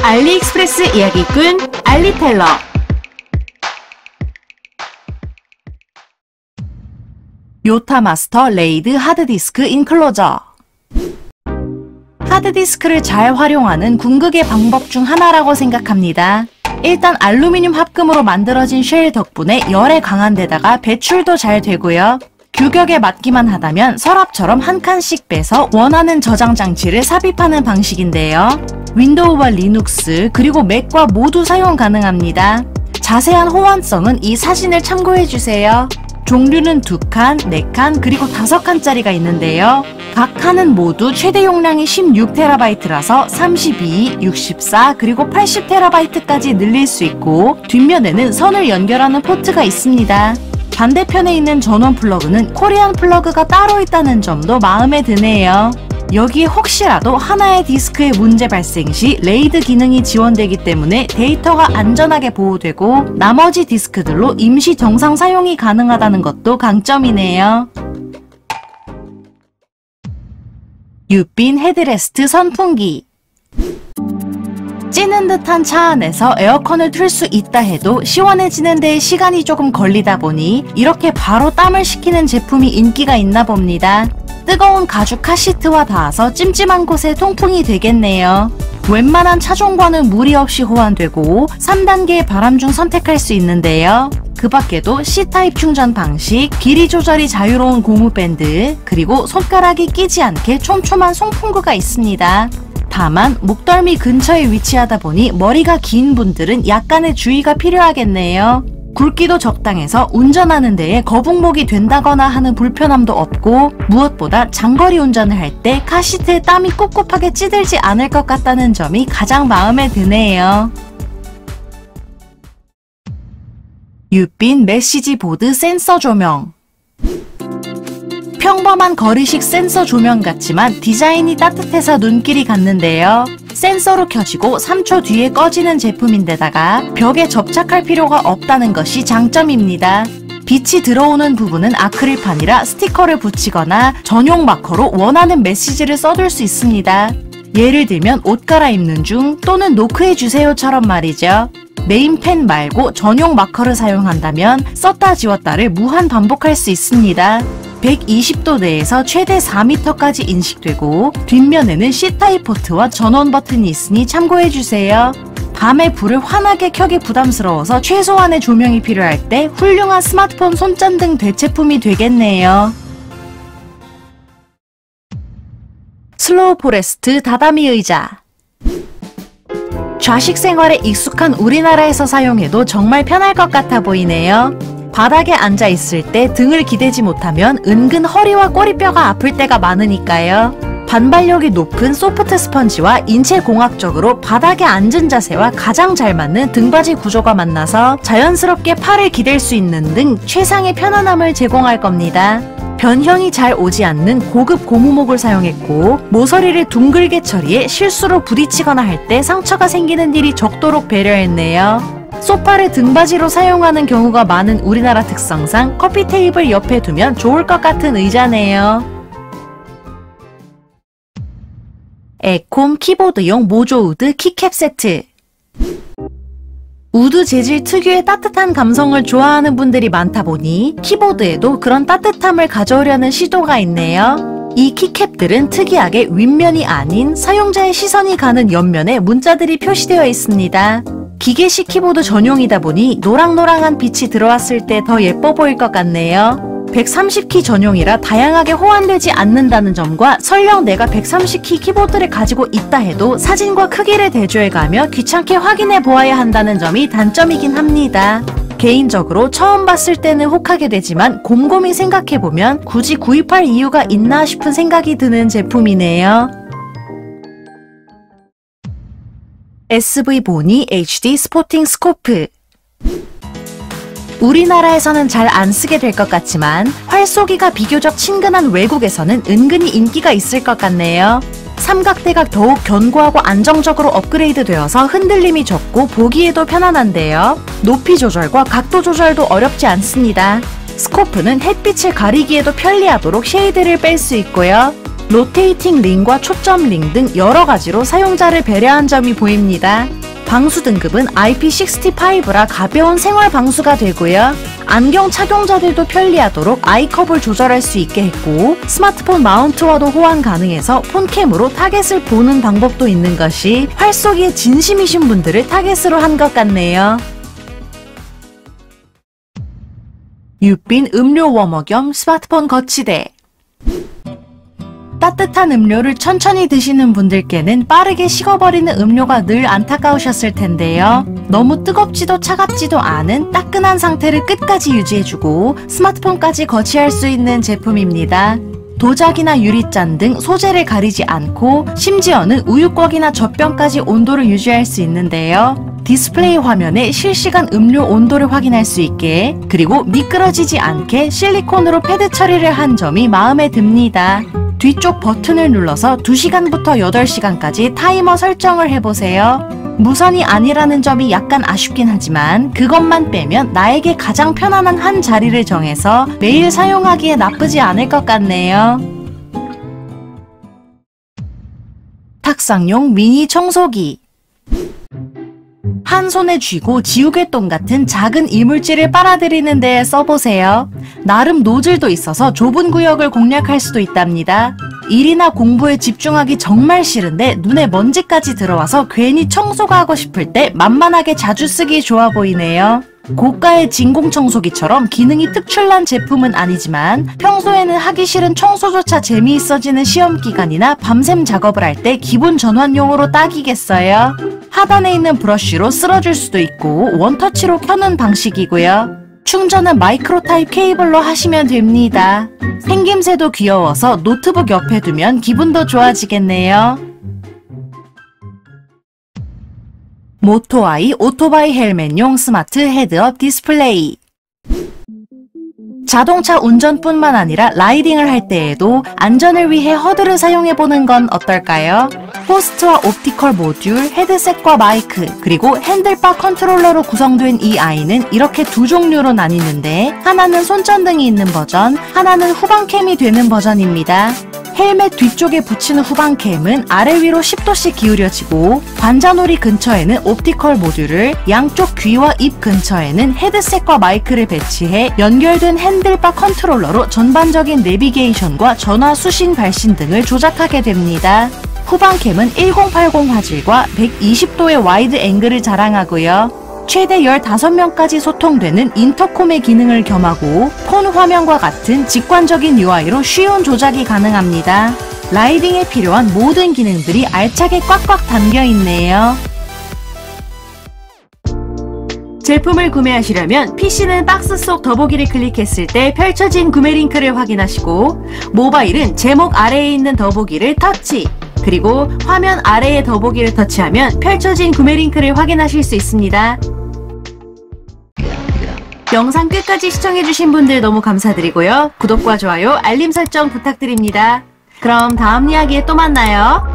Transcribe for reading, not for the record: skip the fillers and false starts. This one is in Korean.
알리익스프레스 이야기꾼 알리텔러. 요타마스터 레이드 하드디스크 인클로저. 하드디스크를 잘 활용하는 궁극의 방법 중 하나라고 생각합니다. 일단 알루미늄 합금으로 만들어진 쉘 덕분에 열에 강한 데다가 배출도 잘 되고요. 규격에 맞기만 하다면 서랍처럼 한 칸씩 빼서 원하는 저장 장치를 삽입하는 방식인데요. 윈도우와 리눅스 그리고 맥과 모두 사용 가능합니다. 자세한 호환성은 이 사진을 참고해주세요. 종류는 2칸, 4칸, 그리고 5칸짜리가 있는데요. 각 칸은 모두 최대 용량이 16TB라서 32, 64, 그리고 80TB까지 늘릴 수 있고 뒷면에는 선을 연결하는 포트가 있습니다. 반대편에 있는 전원 플러그는 코리안 플러그가 따로 있다는 점도 마음에 드네요. 여기에 혹시라도 하나의 디스크에 문제 발생 시 레이드 기능이 지원되기 때문에 데이터가 안전하게 보호되고 나머지 디스크들로 임시 정상 사용이 가능하다는 것도 강점이네요. 유빈 헤드레스트 선풍기. 찌는 듯한 차 안에서 에어컨을 틀 수 있다 해도 시원해지는 데에 시간이 조금 걸리다 보니 이렇게 바로 땀을 식히는 제품이 인기가 있나 봅니다. 뜨거운 가죽 카시트와 닿아서 찜찜한 곳에 통풍이 되겠네요. 웬만한 차종과는 무리 없이 호환되고 3단계의 바람 중 선택할 수 있는데요. 그 밖에도 C타입 충전 방식, 길이 조절이 자유로운 고무 밴드, 그리고 손가락이 끼지 않게 촘촘한 송풍구가 있습니다. 다만 목덜미 근처에 위치하다 보니 머리가 긴 분들은 약간의 주의가 필요하겠네요. 굵기도 적당해서 운전하는 데에 거북목이 된다거나 하는 불편함도 없고 무엇보다 장거리 운전을 할 때 카시트에 땀이 꿉꿉하게 찌들지 않을 것 같다는 점이 가장 마음에 드네요. 유빈 메시지 보드 센서 조명. 평범한 거리식 센서 조명 같지만 디자인이 따뜻해서 눈길이 갔는데요. 센서로 켜지고 3초 뒤에 꺼지는 제품인데다가 벽에 접착할 필요가 없다는 것이 장점입니다. 빛이 들어오는 부분은 아크릴판이라 스티커를 붙이거나 전용 마커로 원하는 메시지를 써둘 수 있습니다. 예를 들면 옷 갈아입는 중 또는 노크해주세요처럼 말이죠. 메인펜 말고 전용 마커를 사용한다면 썼다 지웠다를 무한 반복할 수 있습니다. 120도 내에서 최대 4m까지 인식되고 뒷면에는 C타입 포트와 전원 버튼이 있으니 참고해주세요. 밤에 불을 환하게 켜기 부담스러워서 최소한의 조명이 필요할 때 훌륭한 스마트폰 손전등 대체품이 되겠네요. 슬로우 포레스트 다다미 의자. 좌식 생활에 익숙한 우리나라에서 사용해도 정말 편할 것 같아 보이네요. 바닥에 앉아 있을 때 등을 기대지 못하면 은근 허리와 꼬리뼈가 아플 때가 많으니까요. 반발력이 높은 소프트 스펀지와 인체공학적으로 바닥에 앉은 자세와 가장 잘 맞는 등받이 구조가 만나서 자연스럽게 팔을 기댈 수 있는 등 최상의 편안함을 제공할 겁니다. 변형이 잘 오지 않는 고급 고무목을 사용했고 모서리를 둥글게 처리해 실수로 부딪히거나 할 때 상처가 생기는 일이 적도록 배려했네요. 소파를 등받이로 사용하는 경우가 많은 우리나라 특성상 커피 테이블 옆에 두면 좋을 것 같은 의자네요. 에콤 키보드용 모조 우드 키캡 세트. 우드 재질 특유의 따뜻한 감성을 좋아하는 분들이 많다 보니 키보드에도 그런 따뜻함을 가져오려는 시도가 있네요. 이 키캡들은 특이하게 윗면이 아닌 사용자의 시선이 가는 옆면에 문자들이 표시되어 있습니다. 기계식 키보드 전용이다 보니 노랑노랑한 빛이 들어왔을 때 더 예뻐 보일 것 같네요. 130키 전용이라 다양하게 호환되지 않는다는 점과 설령 내가 130키 키보드를 가지고 있다 해도 사진과 크기를 대조해가며 귀찮게 확인해 보아야 한다는 점이 단점이긴 합니다. 개인적으로 처음 봤을 때는 혹하게 되지만 곰곰이 생각해보면 굳이 구입할 이유가 있나 싶은 생각이 드는 제품이네요. SV-보니 HD 스포팅 스코프. 우리나라에서는 잘 안 쓰게 될 것 같지만 활 쏘기가 비교적 친근한 외국에서는 은근히 인기가 있을 것 같네요. 삼각대가 더욱 견고하고 안정적으로 업그레이드 되어서 흔들림이 적고 보기에도 편안한데요. 높이 조절과 각도 조절도 어렵지 않습니다. 스코프는 햇빛을 가리기에도 편리하도록 쉐이드를 뺄 수 있고요. 로테이팅 링과 초점 링 등 여러 가지로 사용자를 배려한 점이 보입니다. 방수 등급은 IP65라 가벼운 생활 방수가 되고요. 안경 착용자들도 편리하도록 아이컵을 조절할 수 있게 했고, 스마트폰 마운트와도 호환 가능해서 폰캠으로 타겟을 보는 방법도 있는 것이 활쏘기에 진심이신 분들을 타겟으로 한 것 같네요. 유빈 음료 워머 겸 스마트폰 거치대. 따뜻한 음료를 천천히 드시는 분들께는 빠르게 식어버리는 음료가 늘 안타까우셨을 텐데요. 너무 뜨겁지도 차갑지도 않은 따끈한 상태를 끝까지 유지해주고 스마트폰까지 거치할 수 있는 제품입니다. 도자기나 유리잔 등 소재를 가리지 않고 심지어는 우유곽이나 젖병까지 온도를 유지할 수 있는데요. 디스플레이 화면에 실시간 음료 온도를 확인할 수 있게, 그리고 미끄러지지 않게 실리콘으로 패드 처리를 한 점이 마음에 듭니다. 뒤쪽 버튼을 눌러서 2시간부터 8시간까지 타이머 설정을 해보세요. 무선이 아니라는 점이 약간 아쉽긴 하지만 그것만 빼면 나에게 가장 편안한 한 자리를 정해서 매일 사용하기에 나쁘지 않을 것 같네요. 탁상용 미니 청소기. 한 손에 쥐고 지우개똥 같은 작은 이물질을 빨아들이는 데에 써보세요. 나름 노즐도 있어서 좁은 구역을 공략할 수도 있답니다. 일이나 공부에 집중하기 정말 싫은데 눈에 먼지까지 들어와서 괜히 청소가 하고 싶을 때 만만하게 자주 쓰기 좋아 보이네요. 고가의 진공청소기처럼 기능이 특출난 제품은 아니지만 평소에는 하기 싫은 청소조차 재미있어지는 시험기간이나 밤샘 작업을 할 때 기분 전환용으로 딱이겠어요. 하단에 있는 브러쉬로 쓸어줄 수도 있고 원터치로 켜는 방식이고요. 충전은 마이크로 타입 케이블로 하시면 됩니다. 생김새도 귀여워서 노트북 옆에 두면 기분도 좋아지겠네요. 모토아이 오토바이 헬멧용 스마트 헤드업 디스플레이. 자동차 운전뿐만 아니라 라이딩을 할 때에도 안전을 위해 허드를 사용해보는 건 어떨까요? 호스트와 옵티컬 모듈, 헤드셋과 마이크, 그리고 핸들바 컨트롤러로 구성된 이 아이는 이렇게 두 종류로 나뉘는데, 하나는 손전등이 있는 버전, 하나는 후방캠이 되는 버전입니다. 헬멧 뒤쪽에 붙이는 후방캠은 아래 위로 10도씩 기울여지고, 관자놀이 근처에는 옵티컬 모듈을, 양쪽 귀와 입 근처에는 헤드셋과 마이크를 배치해 연결된 핸들바 컨트롤러로 전반적인 내비게이션과 전화 수신 발신 등을 조작하게 됩니다. 후방캠은 1080 화질과 120도의 와이드 앵글을 자랑하고요. 최대 15명까지 소통되는 인터콤의 기능을 겸하고 폰 화면과 같은 직관적인 UI로 쉬운 조작이 가능합니다. 라이딩에 필요한 모든 기능들이 알차게 꽉꽉 담겨있네요. 제품을 구매하시려면 PC는 박스 속 더보기를 클릭했을 때 펼쳐진 구매 링크를 확인하시고, 모바일은 제목 아래에 있는 더보기를 터치, 그리고 화면 아래의 더보기를 터치하면 펼쳐진 구매 링크를 확인하실 수 있습니다. 영상 끝까지 시청해주신 분들 너무 감사드리고요. 구독과 좋아요, 알림 설정 부탁드립니다. 그럼 다음 이야기에 또 만나요.